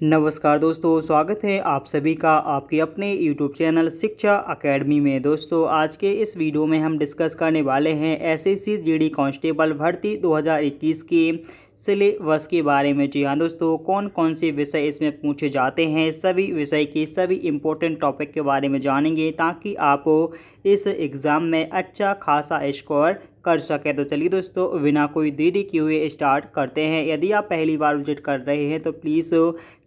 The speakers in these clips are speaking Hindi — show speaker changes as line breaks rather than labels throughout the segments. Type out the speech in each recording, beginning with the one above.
नमस्कार दोस्तों, स्वागत है आप सभी का आपके अपने यूट्यूब चैनल शिक्षा अकेडमी में। दोस्तों, आज के इस वीडियो में हम डिस्कस करने वाले हैं एसएससी जीडी कांस्टेबल भर्ती 2021 के सिलेबस के बारे में। जी हाँ दोस्तों, कौन कौन से विषय इसमें पूछे जाते हैं, सभी विषय के सभी इम्पोर्टेंट टॉपिक के बारे में जानेंगे ताकि आप इस एग्ज़ाम में अच्छा खासा स्कोर कर सके। तो चलिए दोस्तों, बिना कोई देरी किए हुए स्टार्ट करते हैं। यदि आप पहली बार विजिट कर रहे हैं तो प्लीज़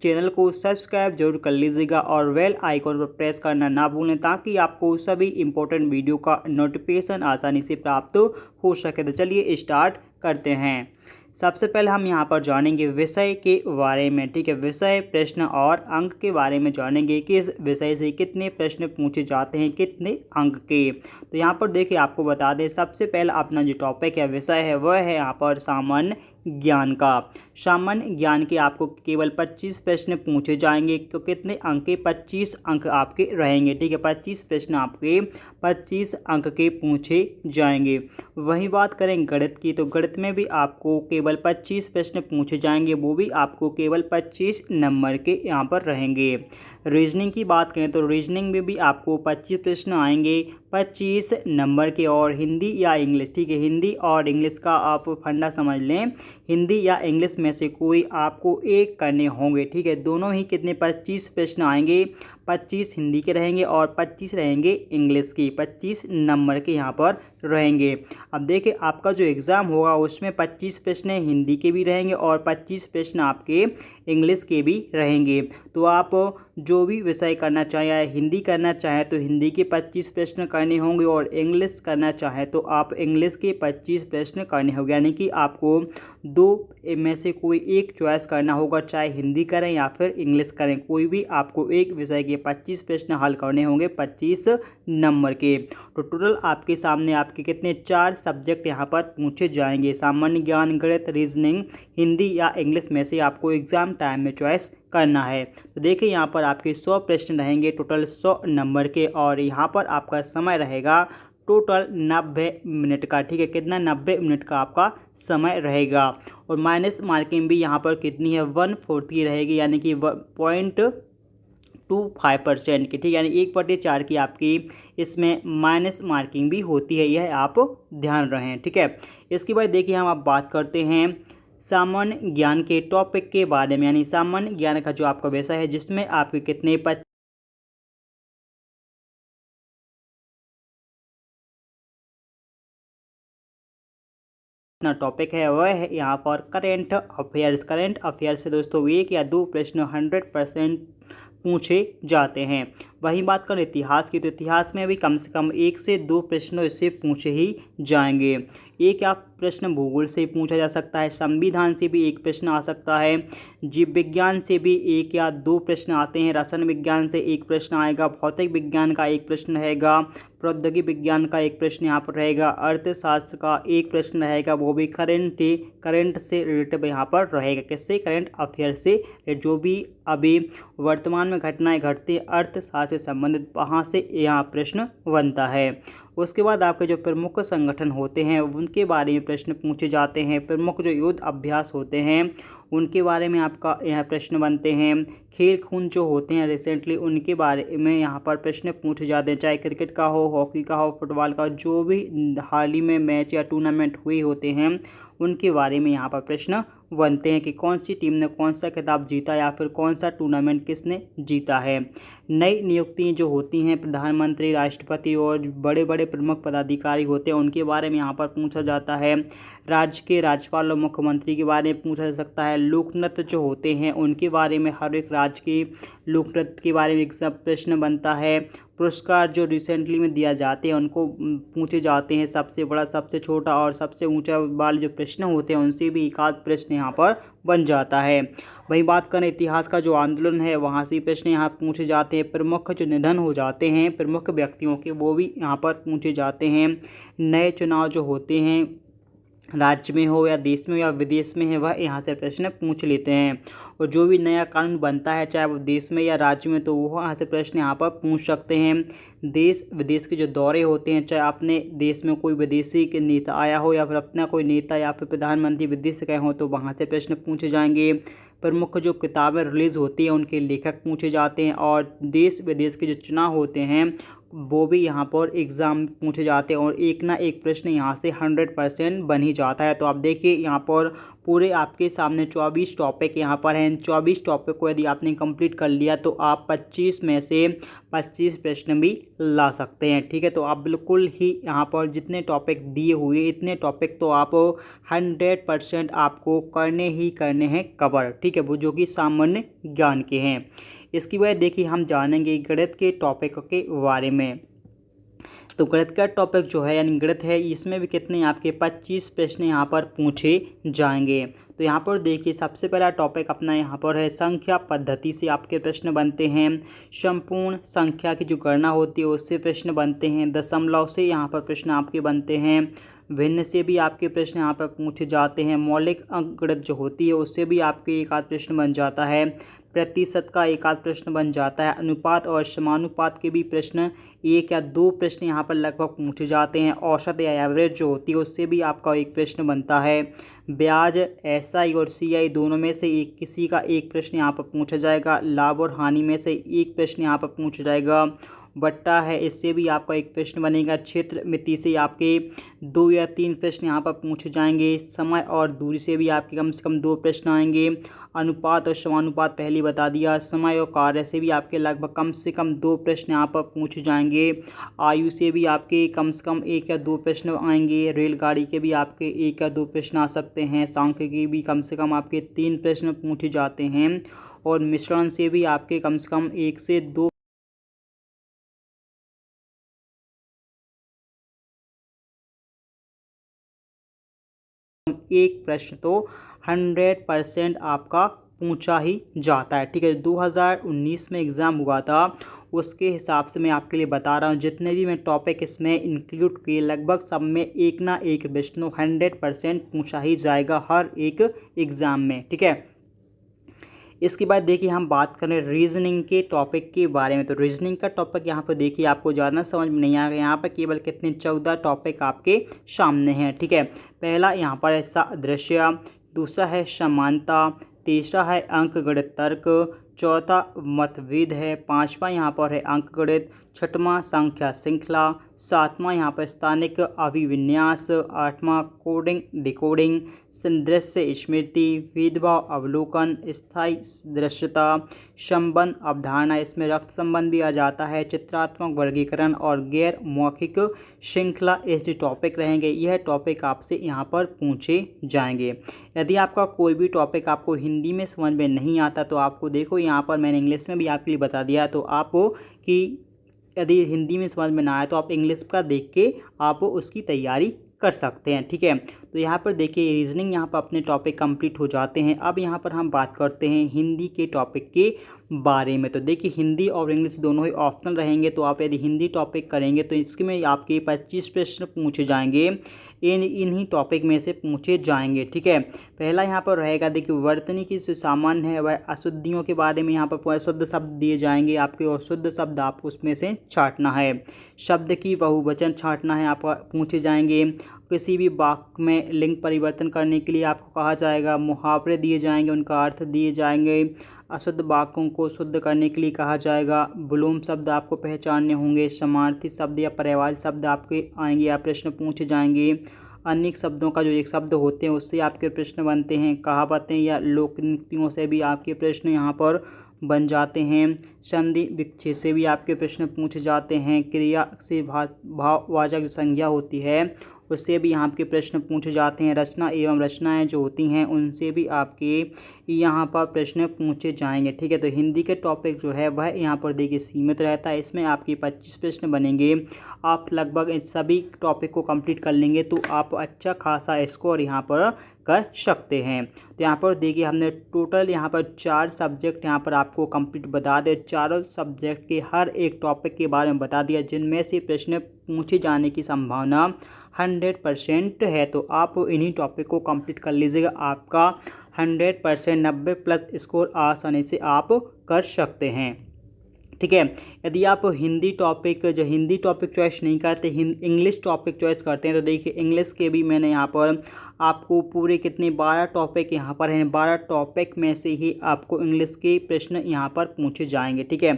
चैनल को सब्सक्राइब जरूर कर लीजिएगा और बेल आइकॉन पर प्रेस करना ना भूलें ताकि आपको सभी इम्पोर्टेंट वीडियो का नोटिफिकेशन आसानी से प्राप्त हो सके। तो चलिए स्टार्ट करते हैं। सबसे पहले हम यहाँ पर जानेंगे विषय के बारे में। ठीक है, विषय, प्रश्न और अंक के बारे में जानेंगे कि इस विषय से कितने प्रश्न पूछे जाते हैं, कितने अंक के। तो यहाँ पर देखिए, आपको बता दें, सबसे पहला अपना जो टॉपिक है, विषय है, वह है यहाँ पर सामान्य ज्ञान का। सामान्य ज्ञान के आपको केवल 25 प्रश्न पूछे जाएंगे। तो कितने अंक के? 25 अंक आपके रहेंगे। ठीक है, 25 प्रश्न आपके 25 अंक के पूछे जाएंगे। वही बात करें गणित की, तो गणित में भी आपको केवल 25 प्रश्न पूछे जाएंगे, वो भी आपको केवल 25 नंबर के यहाँ पर रहेंगे। रीजनिंग की बात करें तो रीजनिंग में भी आपको 25 प्रश्न आएंगे, 25 नंबर के। और हिंदी या इंग्लिश, ठीक है, हिंदी और इंग्लिश का आप फंडा समझ लें, हिंदी या इंग्लिश में से कोई आपको एक करने होंगे। ठीक है, दोनों ही कितने? 25 प्रश्न आएंगे, 25 हिंदी के रहेंगे और 25 रहेंगे इंग्लिश की। 25 नंबर के यहाँ पर रहेंगे। अब देखिए, आपका जो एग्ज़ाम होगा उसमें 25 प्रश्न हिंदी के भी रहेंगे और 25 प्रश्न आपके इंग्लिश के भी रहेंगे। तो आप जो भी विषय करना चाहें, हिंदी करना चाहें तो हिंदी के 25 प्रश्न करने होंगे और इंग्लिश करना चाहें तो आप इंग्लिश के 25 प्रश्न करने होंगे। यानी कि आपको दो में से कोई एक चॉइस करना होगा, चाहे हिंदी करें या फिर इंग्लिश करें, कोई भी आपको एक विषय के 25 प्रश्न हल करने होंगे, 25 नंबर के। तो टोटल आपके सामने आपके कितने? 4 सब्जेक्ट यहाँ पर पूछे जाएंगे। सामान्य ज्ञान, गणित, रीजनिंग, हिंदी या इंग्लिश में से आपको एग्ज़ाम टाइम में चॉइस करना है। तो देखिए, यहाँ पर आपके 100 प्रश्न रहेंगे, टोटल 100 नंबर के। और यहाँ पर आपका समय रहेगा टोटल 90 मिनट का। ठीक है, कितना? 90 मिनट का आपका समय रहेगा। और माइनस मार्किंग भी यहाँ पर कितनी है? 1/4 की रहेगी, यानी कि 0.25% की। ठीक है, यानी 1/4 की आपकी इसमें माइनस मार्किंग भी होती है, यह आप ध्यान रखें। ठीक है, इसके बाद देखिए, हम अब बात करते हैं सामान्य ज्ञान के टॉपिक के बारे में। यानी सामान्य ज्ञान का जो आपका विषय है जिसमें आपके कितने टॉपिक है, वह है यहाँ पर करेंट अफेयर्स। करेंट अफेयर्स से दोस्तों एक या दो प्रश्न 100% पूछे जाते हैं। वहीं बात करें इतिहास की, तो इतिहास में भी कम से कम 1 से 2 प्रश्नों इससे पूछे ही जाएंगे। एक या प्रश्न भूगोल से पूछा जा सकता है, संविधान से भी एक प्रश्न आ सकता है, जीव विज्ञान से भी 1 या 2 प्रश्न आते हैं, रसायन विज्ञान से एक प्रश्न आएगा, भौतिक विज्ञान का एक प्रश्न रहेगा, प्रौद्योगिकी विज्ञान का एक प्रश्न यहाँ पर रहेगा, अर्थशास्त्र का एक प्रश्न रहेगा, वो भी करंट से रिलेटेड यहाँ पर रहेगा। किससे? करंट अफेयर से। जो भी अभी वर्तमान में घटनाएं घटती हैं अर्थशास्त्र से संबंधित, वहाँ से यहाँ प्रश्न बनता है। उसके बाद आपके जो प्रमुख संगठन होते हैं उनके बारे में प्रश्न पूछे जाते हैं। प्रमुख जो युद्ध अभ्यास होते हैं उनके बारे में आपका यहाँ प्रश्न बनते हैं। खेल कूद जो होते हैं रिसेंटली, उनके बारे में यहाँ पर प्रश्न पूछे जाते हैं, चाहे क्रिकेट का हो, हॉकी का हो, फुटबॉल का, जो भी हाल ही में मैच या टूर्नामेंट हुए होते हैं उनके बारे में यहाँ पर प्रश्न बनते हैं कि कौन सी टीम ने कौन सा खिताब जीता या फिर कौन सा टूर्नामेंट किसने जीता है। नई नियुक्तियाँ जो होती हैं, प्रधानमंत्री, राष्ट्रपति और बड़े बड़े प्रमुख पदाधिकारी होते हैं, उनके बारे में यहाँ पर पूछा जाता है। राज्य के राज्यपाल और मुख्यमंत्री के बारे में पूछा जा सकता है। लोक नृत्य जो होते हैं उनके बारे में, हर एक राज्य के लोक नृत्य के बारे में एक सब प्रश्न बनता है। पुरस्कार जो रिसेंटली में दिया जाते हैं उनको पूछे जाते हैं, सबसे बड़ा, सबसे छोटा और सबसे ऊंचा वाले जो प्रश्न होते हैं उनसे भी एक आध प्रश्न यहाँ पर बन जाता है। वहीं बात करें इतिहास का जो आंदोलन है वहाँ से प्रश्न यहाँ पूछे जाते हैं। प्रमुख जो निधन हो जाते हैं प्रमुख व्यक्तियों के, वो भी यहाँ पर पूछे जाते हैं। नए चुनाव जो होते हैं, राज्य में हो या देश में या विदेश में है, वह यहाँ से प्रश्न पूछ लेते हैं। और जो भी नया कानून बनता है, चाहे वो देश में या राज्य में, तो वो यहाँ से प्रश्न यहाँ पर पूछ सकते हैं। देश विदेश के जो दौरे होते हैं, चाहे अपने देश में कोई विदेशी के नेता आया हो या फिर अपना कोई नेता या फिर प्रधानमंत्री विदेश गए हों, तो वहाँ से प्रश्न पूछे जाएंगे। प्रमुख जो किताबें रिलीज़ होती हैं उनके लेखक पूछे जाते हैं, और देश विदेश के जो चुनाव होते हैं वो भी यहाँ पर एग्ज़ाम पूछे जाते हैं, और एक ना एक प्रश्न यहाँ से 100% बन ही जाता है। तो आप देखिए यहाँ पर पूरे आपके सामने 24 टॉपिक यहाँ पर हैं। 24 टॉपिक को यदि आपने कंप्लीट कर लिया तो आप 25 में से 25 प्रश्न भी ला सकते हैं। ठीक है, तो आप बिल्कुल ही यहाँ पर जितने टॉपिक दिए हुए इतने टॉपिक तो आप 100% आपको करने ही करने हैं कवर। ठीक है, वो जो कि सामान्य ज्ञान के हैं। इसकी वजह देखिए हम जानेंगे गणित के टॉपिक के बारे में। तो गणित का टॉपिक जो है यानी गणित है, इसमें भी कितने आपके 25 प्रश्न यहाँ पर पूछे जाएंगे। तो यहाँ पर देखिए सबसे पहला टॉपिक अपना यहाँ पर है संख्या पद्धति से आपके प्रश्न बनते हैं। संपूर्ण संख्या की जो गणना होती है उससे प्रश्न बनते हैं। दशमलव से यहाँ पर प्रश्न आपके बनते हैं। भिन्न से भी आपके प्रश्न यहाँ पर पूछे जाते हैं। मौलिक अंकगणित जो होती है उससे भी आपके एक आध प्रश्न बन जाता है। प्रतिशत का एक आध प्रश्न बन जाता है। अनुपात और समानुपात के भी प्रश्न एक या दो प्रश्न यहाँ पर लगभग पूछे जाते हैं। औसत या एवरेज जो होती है उससे भी आपका एक प्रश्न बनता है। ब्याज, एसआई और सीआई दोनों में से एक किसी का एक प्रश्न यहाँ पर पूछा जाएगा। लाभ और हानि में से एक प्रश्न यहाँ पर पूछा जाएगा। बट्टा है, इससे भी आपका एक प्रश्न बनेगा। क्षेत्र मिति से आपके 2 या 3 प्रश्न यहाँ पर पूछे जाएंगे। समय और दूरी से भी आपके कम से कम 2 प्रश्न आएंगे। अनुपात और समानुपात पहले बता दिया। समय और कार्य से भी आपके लगभग कम से कम 2 प्रश्न यहाँ पर पूछे जाएंगे। आयु से भी आपके कम से कम 1 या 2 प्रश्न आएंगे। रेलगाड़ी के भी आपके 1 या 2 प्रश्न आ सकते हैं। सांख्य के भी कम से कम आपके 3 प्रश्न पूछे जाते हैं। और मिश्रण से भी आपके कम से कम 1 से 2 एक प्रश्न तो 100% आपका पूछा ही जाता है। ठीक है, 2019 में एग्ज़ाम हुआ था उसके हिसाब से मैं आपके लिए बता रहा हूँ। जितने भी मैं टॉपिक इसमें इंक्लूड किए लगभग सब में एक ना एक प्रश्न 100% पूछा ही जाएगा हर एक एग्ज़ाम में। ठीक है, इसके बाद देखिए हम बात करें रीजनिंग के टॉपिक के बारे में। तो रीजनिंग का टॉपिक यहाँ पर देखिए आपको ज़्यादा समझ में नहीं आएगा। यहाँ पर केवल कितने 14 टॉपिक आपके सामने हैं। ठीक है, पहला यहाँ पर है सादृश्य, दूसरा है समानता, तीसरा है अंकगणित तर्क, चौथा मतभेद है, पांचवा यहाँ पर है अंकगणित, छठवां संख्या श्रृंखला, सातवां यहाँ पर स्थानिक अभिविन्यास, आठवां कोडिंग डिकोडिंग, दृश्य स्मृति, भेदभाव अवलोकन, स्थायी दृश्यता, संबंध अवधारणा, इसमें रक्त संबंध भी आ जाता है, चित्रात्मक वर्गीकरण और गैर मौखिक श्रृंखला ऐसे टॉपिक रहेंगे। यह टॉपिक आपसे यहाँ पर पूछे जाएंगे। यदि आपका कोई भी टॉपिक आपको हिंदी में समझ में नहीं आता तो आपको देखो यहाँ पर मैंने इंग्लिश में भी आपके लिए बता दिया। तो आपको कि यदि हिंदी में समझ में ना आए तो आप इंग्लिश का देख के आप उसकी तैयारी कर सकते हैं। ठीक है, तो यहाँ पर देखिए रीजनिंग यहाँ पर अपने टॉपिक कंप्लीट हो जाते हैं। अब यहाँ पर हम बात करते हैं हिंदी के टॉपिक के बारे में। तो देखिए हिंदी और इंग्लिश दोनों ही ऑप्शनल रहेंगे। तो आप यदि हिंदी टॉपिक करेंगे तो इसमें आपके 25 प्रश्न पूछे जाएंगे। इन्हीं टॉपिक में से पूछे जाएंगे। ठीक है, पहला यहाँ पर रहेगा देखिए वर्तनी की जो सामान्य है वह अशुद्धियों के बारे में यहाँ पर शुद्ध शब्द दिए जाएंगे आपके, और शुद्ध शब्द आपको उसमें से छांटना है। शब्द की बहुवचन छांटना है आपका, पूछे जाएंगे। किसी भी वाक्य में लिंग परिवर्तन करने के लिए आपको कहा जाएगा। मुहावरे दिए जाएंगे, उनका अर्थ दिए जाएंगे। अशुद्ध वाक्यों को शुद्ध करने के लिए कहा जाएगा। विलोम शब्द आपको पहचानने होंगे। समानार्थी शब्द या पर्यायवाची शब्द आपके आएंगे या प्रश्न पूछे जाएंगे। अनेक शब्दों का जो एक शब्द होते हैं उससे आपके प्रश्न बनते हैं। कहावतें या लोकनीतियों से भी आपके प्रश्न यहाँ पर बन जाते हैं। संधि विच्छेद से भी आपके प्रश्न पूछे जाते हैं। क्रिया से भाववाचक संज्ञा होती है उससे भी यहाँ के प्रश्न पूछे जाते हैं। रचना एवं रचनाएं जो होती हैं उनसे भी आपके यहाँ पर प्रश्न पूछे जाएंगे। ठीक है, तो हिंदी के टॉपिक जो है वह यहाँ पर देखिए सीमित रहता है। इसमें आपके 25 प्रश्न बनेंगे। आप लगभग इन सभी टॉपिक को कंप्लीट कर लेंगे तो आप अच्छा खासा स्कोर यहाँ पर कर सकते हैं। तो यहाँ पर देखिए हमने टोटल यहाँ पर 4 सब्जेक्ट यहाँ पर आपको कंप्लीट बता दें। चारों सब्जेक्ट के हर एक टॉपिक के बारे में बता दिया जिनमें से प्रश्न पूछे जाने की संभावना 100% है। तो आप इन्हीं टॉपिक को कंप्लीट कर लीजिएगा। आपका 100% 90+ स्कोर आसानी से आप कर सकते हैं। ठीक है, यदि आप हिंदी टॉपिक चॉइस नहीं करते, इंग्लिश टॉपिक चॉइस करते हैं तो देखिए इंग्लिश के भी मैंने यहाँ पर आपको पूरे कितने 12 टॉपिक यहाँ पर हैं। 12 टॉपिक में से ही आपको इंग्लिश के प्रश्न यहाँ पर पूछे जाएंगे। ठीक है,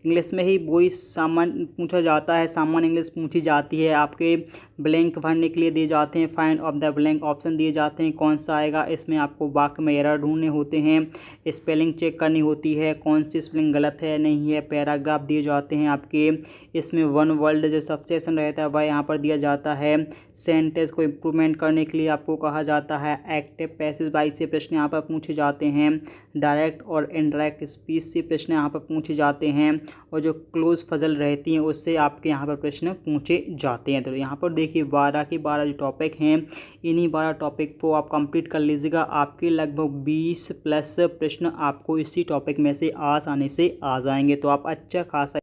इंग्लिश में ही वही सामान्य पूछा जाता है, सामान्य इंग्लिश पूछी जाती है। आपके ब्लैंक भरने के लिए दिए जाते हैं, find of the blank option दिए जाते हैं, कौन सा आएगा। इसमें आपको वाक्य में एरर ढूंढने होते हैं, स्पेलिंग चेक करनी होती है, कौन सी स्पेलिंग गलत है नहीं है। पैराग्राफ दिए जाते हैं आपके, इसमें वन वर्ड जो सबसेशन रहता है वह यहाँ पर दिया जाता है। सेंटेंस को इम्प्रूवमेंट करने के लिए आपको कहा जाता है। एक्टिव पैसिव वॉइस से प्रश्न यहाँ पर पूछे जाते हैं। डायरेक्ट और इनडायरेक्ट स्पीच से प्रश्न यहाँ पर पूछे जाते हैं, और जो क्लोज फजल रहती हैं उससे आपके यहाँ पर प्रश्न पूछे जाते हैं। तो यहाँ पर देखिए 12 के 12 जो टॉपिक हैं, इन्हीं 12 टॉपिक को आप कंप्लीट कर लीजिएगा। आपके लगभग 20 प्लस प्रश्न आपको इसी टॉपिक में से आसानी से आ जाएंगे। तो आप अच्छा खासा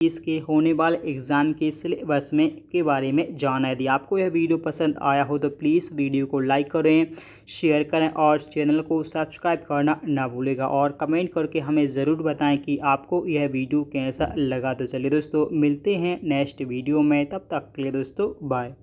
इसके होने वाले एग्ज़ाम के सिलेबस में के बारे में जाना। यदि आपको यह वीडियो पसंद आया हो तो प्लीज़ वीडियो को लाइक करें, शेयर करें और चैनल को सब्सक्राइब करना ना भूलेगा, और कमेंट करके हमें ज़रूर बताएं कि आपको यह वीडियो कैसा लगा। तो चलिए दोस्तों, मिलते हैं नेक्स्ट वीडियो में, तब तक के लिए दोस्तों बाय।